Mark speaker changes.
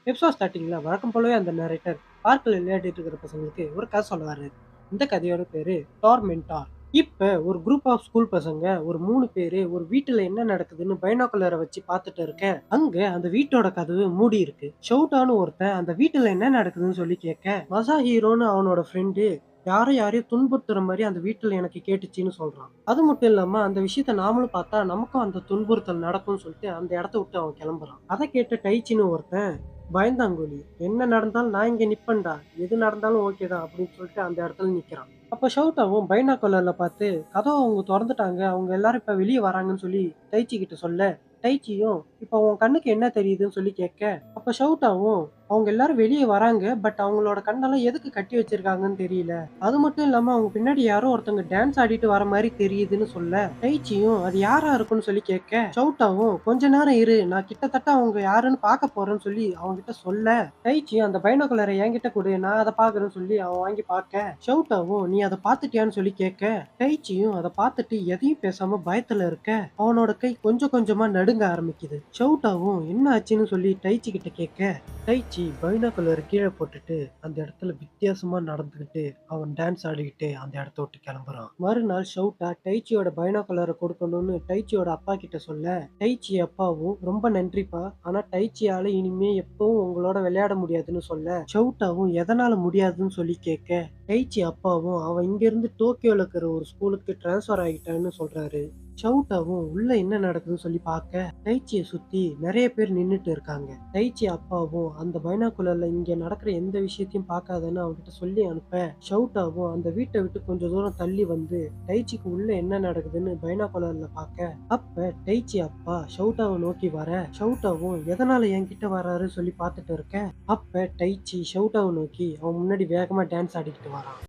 Speaker 1: Episode ஸ்டார்டிங்ல வழக்கம் போலவே அந்த நரேட்டர் பார்க்ல விளையாடிட்டு இருக்கிற பசங்களுக்கு ஒரு கதை சொல்ல வர்றாரு. இந்த கதையோட பேரு டார்மெண்டார். இப்ப ஒரு குரூப் ஆஃப் ஸ்கூல் பசங்க ஒரு 3 பேரு ஒரு வீட்டுல என்ன நடக்குதுன்னு பைனாகுலரை வச்சு பார்த்துட்டு இருக்க. அங்க அந்த வீட்டோட கதவு மூடி இருக்கு. ஷவுட்டான்னு ஒருத்தன் அந்த வீட்டுல என்ன நடக்குதுன்னு சொல்லி கேட்க, மசா ஹீரோன்னு அவனோட ஃப்ரெண்டு யாரோ யாரையும் துன்புறுத்துற மாதிரி அந்த வீட்டுல எனக்கு கேட்டுச்சுன்னு சொல்றான். அது மட்டும் இல்லாம அந்த விஷயத்த நாமளும் பார்த்தா நமக்கும் அந்த துன்புறுத்தல் நடக்கும்னு சொல்லிட்டு அந்த இடத்த விட்டு அவன் கிளம்புறான். அதை கேட்ட டைச்சின்னு ஒருத்தன் பயந்தாங்கோலி, என்ன நடந்தாலும் நான் இங்க நிப்பேன்டா, எது நடந்தாலும் ஓகேடா அப்படின்னு சொல்லிட்டு அந்த இடத்துல நிக்கிறான். அப்ப ஷவுட்டாவும் பைனாகுலர்ல பார்த்து கதவை அவங்க திறந்துட்டாங்க, அவங்க எல்லாரும் இப்ப வெளியே வராங்கன்னு சொல்லி டைச்சி கிட்ட சொல்ல, டைச்சியும் இப்ப உன் கண்ணுக்கு என்ன தெரியுதுன்னு சொல்லி கேட்க, அப்ப ஷவுட்டாவும் அவங்க எல்லாரும் வெளியே வராங்க, பட் அவங்களோட கண்ணெல்லாம் எதுக்கு கட்டி வச்சிருக்காங்கன்னு தெரியல, அது மட்டும் இல்லாம அவங்க பின்னாடி யாரோ ஒருத்தவங்க டான்ஸ் ஆடிட்டு வர மாதிரி தெரியுதுன்னு சொல்ல, டைச்சியும் அது யாரா இருக்குன்னு சொல்லி கேட்க, ஷவுட்டாவும் கொஞ்ச நேரம் இரு, நான் கிட்டத்தட்ட அவங்க யாருன்னு பார்க்க போறேன்னு சொல்லி அவங்க கிட்ட சொல்ல, டைச்சியும் அந்த பைனாகுலரை என்கிட்ட கொடு, நான் அதை பாக்குறேன்னு சொல்லி அவன் வாங்கி பார்க்க, ஷவுட்டாவும் நீ அதை பார்த்துட்டியான்னு சொல்லி கேட்க, டைச்சியும் அதை பார்த்துட்டு எதையும் பேசாம பயத்துல இருக்க, அவனோட கை கொஞ்சம் கொஞ்சமா நடுங்க ஆரம்பிக்குது. ஷவுட்டாவும் என்ன ஆச்சுன்னு சொல்லி டைச்சி கிட்ட கேட்க, டைச்சி பைனாகுலரை கீழே போட்டுட்டு அந்த இடத்துல வித்தியாசமா நடந்துகிட்டு அவன் டான்ஸ் ஆடிக்கிட்டு அந்த இடத்த விட்டு கிளம்புறான். மறுநாள் ஷவுட்டா டைச்சியோட பைனாகுலரை கொடுக்கணும்னு டைச்சியோட அப்பா கிட்ட சொல்ல, டைச்சி அப்பாவும் ரொம்ப நன்றிப்பா, ஆனா டைச்சியால இனிமே எப்பவும் உங்களோட விளையாட முடியாதுன்னு சொல்ல, ஷவுட்டாவும் எதனால முடியாதுன்னு சொல்லி கேட்க, டைச்சி அப்பாவும் அவன் இங்க இருந்து டோக்கியோல இருக்கிற ஒரு ஸ்கூலுக்கு டிரான்ஸ்ஃபர் ஆகிட்டான்னு சொல்றாரு. ஷவுட்டாவும் உள்ள என்ன நடக்குதுன்னு சொல்லி பார்க்க, டைச்சியை சுத்தி நிறைய பேர் நின்னுட்டு இருக்காங்க. டைச்சி அப்பாவும் அந்த பைனாகுலர்ல இங்க நடக்கிற எந்த விஷயத்தையும் பார்க்காதன்னு அவன்கிட்ட சொல்லி அனுப்ப, ஷவுட்டாவும் அந்த வீட்டை விட்டு கொஞ்சம் தூரம் தள்ளி வந்து டைச்சிக்கு உள்ள என்ன நடக்குதுன்னு பைனாகுலர்ல பார்க்க, அப்ப டைச்சி அப்பா ஷவுட்டாவை நோக்கி வர, ஷவுட்டாவும் எதனால என்கிட்ட வராரு சொல்லி பார்த்துட்டு இருக்க, அப்ப டைச்சி ஷவுட்டாவை நோக்கி அவன் முன்னாடி வேகமா டான்ஸ் ஆடிக்கிட்டு வரான்.